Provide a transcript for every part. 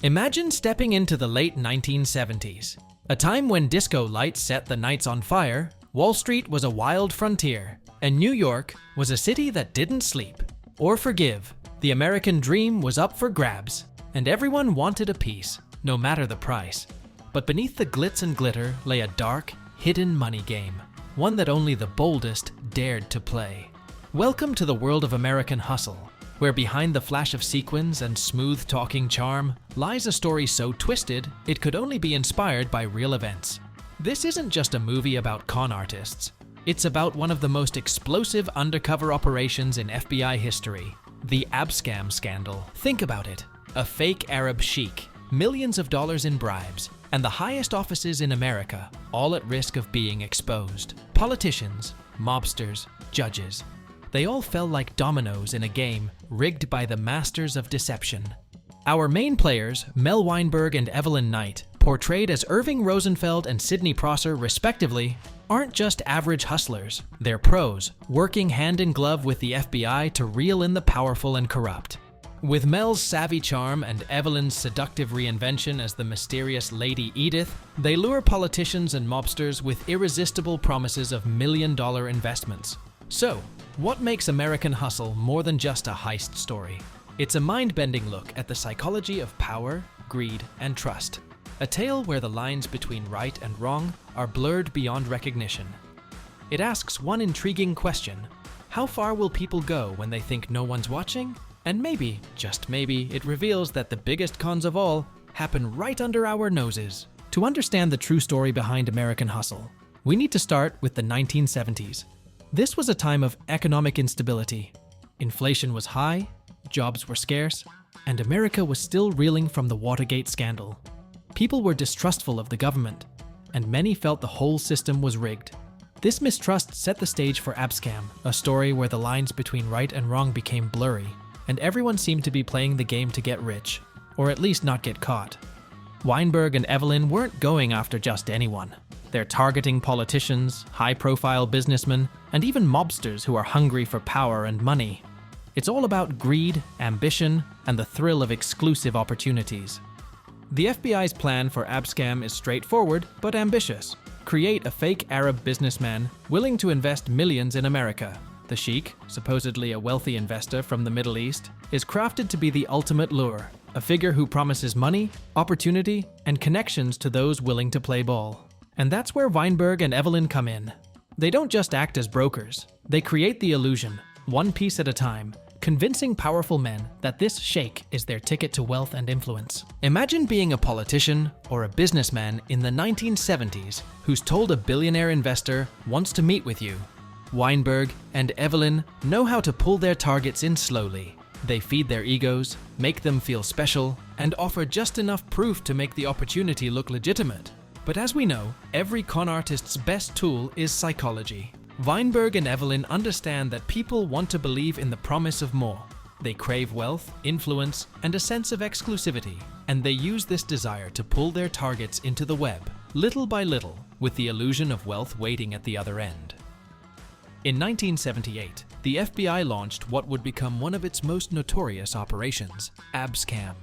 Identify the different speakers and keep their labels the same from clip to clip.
Speaker 1: Imagine stepping into the late 1970s, a time when disco lights set the nights on fire, Wall Street was a wild frontier, and New York was a city that didn't sleep or forgive. The American dream was up for grabs, and everyone wanted a piece, no matter the price. But beneath the glitz and glitter lay a dark, hidden money game, one that only the boldest dared to play. Welcome to the world of American hustle, where behind the flash of sequins and smooth-talking charm lies a story so twisted it could only be inspired by real events. This isn't just a movie about con artists. It's about one of the most explosive undercover operations in FBI history, the Abscam scandal. Think about it. A fake Arab sheik, millions of dollars in bribes, and the highest offices in America, all at risk of being exposed. Politicians, mobsters, judges. They all fell like dominoes in a game rigged by the masters of deception. Our main players, Mel Weinberg and Evelyn Knight, portrayed as Irving Rosenfeld and Sidney Prosser respectively, aren't just average hustlers. They're pros, working hand in glove with the FBI to reel in the powerful and corrupt. With Mel's savvy charm and Evelyn's seductive reinvention as the mysterious Lady Edith, they lure politicians and mobsters with irresistible promises of million-dollar investments. So, what makes American Hustle more than just a heist story? It's a mind-bending look at the psychology of power, greed, and trust. A tale where the lines between right and wrong are blurred beyond recognition. It asks one intriguing question: how far will people go when they think no one's watching? And maybe, just maybe, it reveals that the biggest cons of all happen right under our noses. To understand the true story behind American Hustle, we need to start with the 1970s. This was a time of economic instability. Inflation was high, jobs were scarce, and America was still reeling from the Watergate scandal. People were distrustful of the government, and many felt the whole system was rigged. This mistrust set the stage for Abscam, a story where the lines between right and wrong became blurry, and everyone seemed to be playing the game to get rich, or at least not get caught. Weinberg and Evelyn weren't going after just anyone. They're targeting politicians, high-profile businessmen, and even mobsters who are hungry for power and money. It's all about greed, ambition, and the thrill of exclusive opportunities. The FBI's plan for Abscam is straightforward but ambitious. Create a fake Arab businessman willing to invest millions in America. The sheik, supposedly a wealthy investor from the Middle East, is crafted to be the ultimate lure, a figure who promises money, opportunity, and connections to those willing to play ball. And that's where Weinberg and Evelyn come in. They don't just act as brokers. They create the illusion, one piece at a time, convincing powerful men that this sheikh is their ticket to wealth and influence. Imagine being a politician or a businessman in the 1970s who's told a billionaire investor wants to meet with you. Weinberg and Evelyn know how to pull their targets in slowly. They feed their egos, make them feel special, and offer just enough proof to make the opportunity look legitimate. But as we know, every con artist's best tool is psychology. Weinberg and Evelyn understand that people want to believe in the promise of more. They crave wealth, influence, and a sense of exclusivity, and they use this desire to pull their targets into the web, little by little, with the illusion of wealth waiting at the other end. In 1978, the FBI launched what would become one of its most notorious operations, Abscam.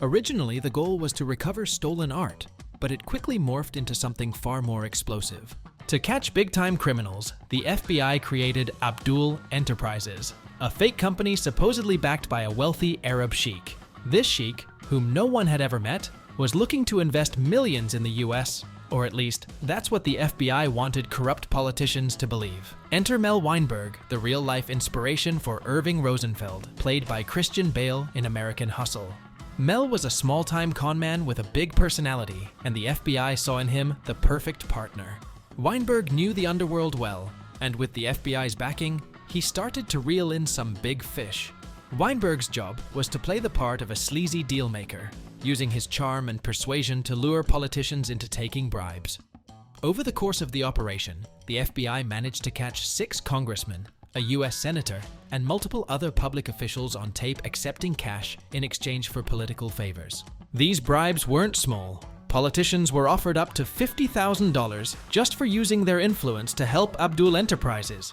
Speaker 1: Originally, the goal was to recover stolen art, but it quickly morphed into something far more explosive. To catch big-time criminals, the FBI created Abdul Enterprises, a fake company supposedly backed by a wealthy Arab sheik. This sheik, whom no one had ever met, was looking to invest millions in the US, or at least, that's what the FBI wanted corrupt politicians to believe. Enter Mel Weinberg, the real-life inspiration for Irving Rosenfeld, played by Christian Bale in American Hustle. Mel was a small-time conman with a big personality, and the FBI saw in him the perfect partner. Weinberg knew the underworld well, and with the FBI's backing, he started to reel in some big fish. Weinberg's job was to play the part of a sleazy dealmaker, using his charm and persuasion to lure politicians into taking bribes. Over the course of the operation, the FBI managed to catch 6 congressmen, a US senator, and multiple other public officials on tape accepting cash in exchange for political favors. These bribes weren't small. Politicians were offered up to $50,000 just for using their influence to help Abdul Enterprises.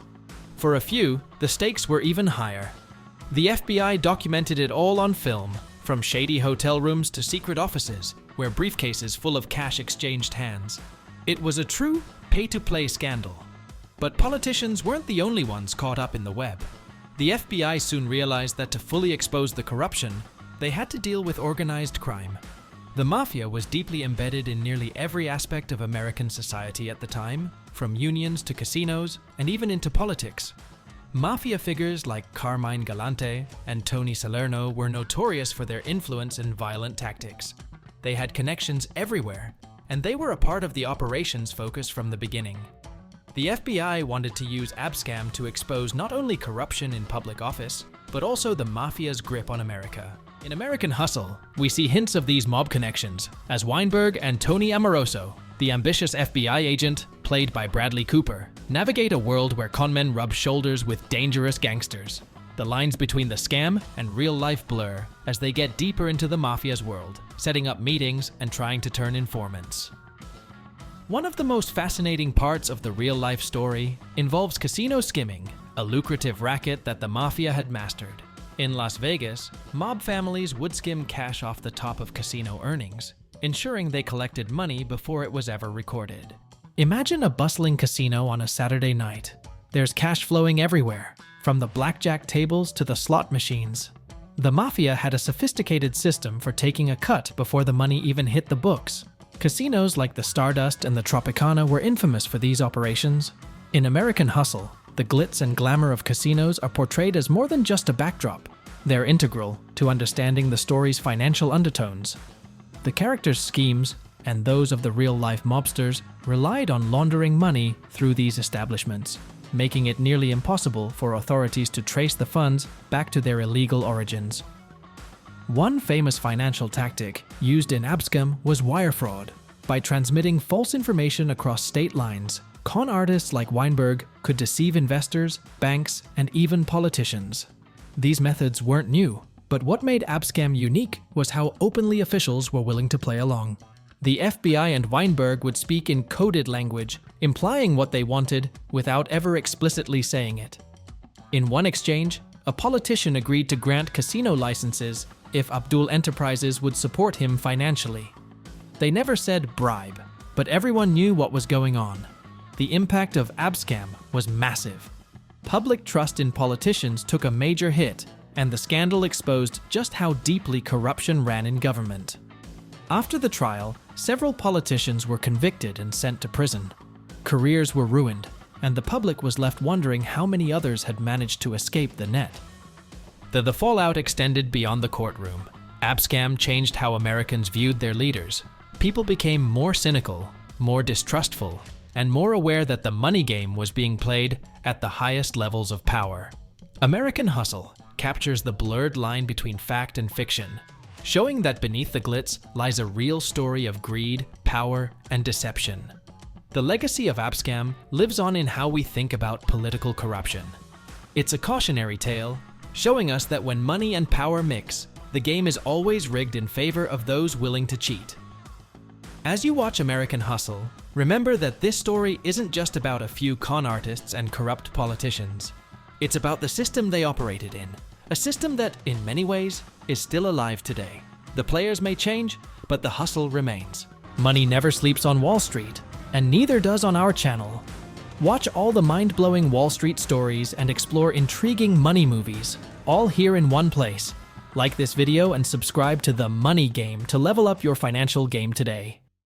Speaker 1: For a few, the stakes were even higher. The FBI documented it all on film, from shady hotel rooms to secret offices where briefcases full of cash exchanged hands. It was a true pay-to-play scandal. But politicians weren't the only ones caught up in the web. The FBI soon realized that to fully expose the corruption, they had to deal with organized crime. The mafia was deeply embedded in nearly every aspect of American society at the time, from unions to casinos and even into politics. Mafia figures like Carmine Galante and Tony Salerno were notorious for their influence and violent tactics. They had connections everywhere, and they were a part of the operations focus from the beginning. The FBI wanted to use Abscam to expose not only corruption in public office, but also the mafia's grip on America. In American Hustle, we see hints of these mob connections as Weinberg and Tony Amoroso, the ambitious FBI agent, played by Bradley Cooper, navigate a world where conmen rub shoulders with dangerous gangsters. The lines between the scam and real life blur as they get deeper into the mafia's world, setting up meetings and trying to turn informants. One of the most fascinating parts of the real-life story involves casino skimming, a lucrative racket that the mafia had mastered. In Las Vegas, mob families would skim cash off the top of casino earnings, ensuring they collected money before it was ever recorded. Imagine a bustling casino on a Saturday night. There's cash flowing everywhere, from the blackjack tables to the slot machines. The mafia had a sophisticated system for taking a cut before the money even hit the books. Casinos like the Stardust and the Tropicana were infamous for these operations. In American Hustle, the glitz and glamour of casinos are portrayed as more than just a backdrop. They're integral to understanding the story's financial undertones. The characters' schemes, and those of the real-life mobsters, relied on laundering money through these establishments, making it nearly impossible for authorities to trace the funds back to their illegal origins. One famous financial tactic used in Abscam was wire fraud. By transmitting false information across state lines, con artists like Weinberg could deceive investors, banks, and even politicians. These methods weren't new, but what made Abscam unique was how openly officials were willing to play along. The FBI and Weinberg would speak in coded language, implying what they wanted without ever explicitly saying it. In one exchange, a politician agreed to grant casino licenses if Abdul Enterprises would support him financially. They never said bribe, but everyone knew what was going on. The impact of Abscam was massive. Public trust in politicians took a major hit, and the scandal exposed just how deeply corruption ran in government. After the trial, several politicians were convicted and sent to prison. Careers were ruined, and the public was left wondering how many others had managed to escape the net. The fallout extended beyond the courtroom. Abscam changed how Americans viewed their leaders. People became more cynical, more distrustful, and more aware that the money game was being played at the highest levels of power. American Hustle captures the blurred line between fact and fiction, showing that beneath the glitz lies a real story of greed, power, and deception. The legacy of Abscam lives on in how we think about political corruption. It's a cautionary tale, showing us that when money and power mix, the game is always rigged in favor of those willing to cheat. As you watch American Hustle, remember that this story isn't just about a few con artists and corrupt politicians. It's about the system they operated in, a system that, in many ways, is still alive today. The players may change, but the hustle remains. Money never sleeps on Wall Street, and neither does on our channel. Watch all the mind-blowing Wall Street stories and explore intriguing money movies, all here in one place. Like this video and subscribe to The Money Game to level up your financial game today.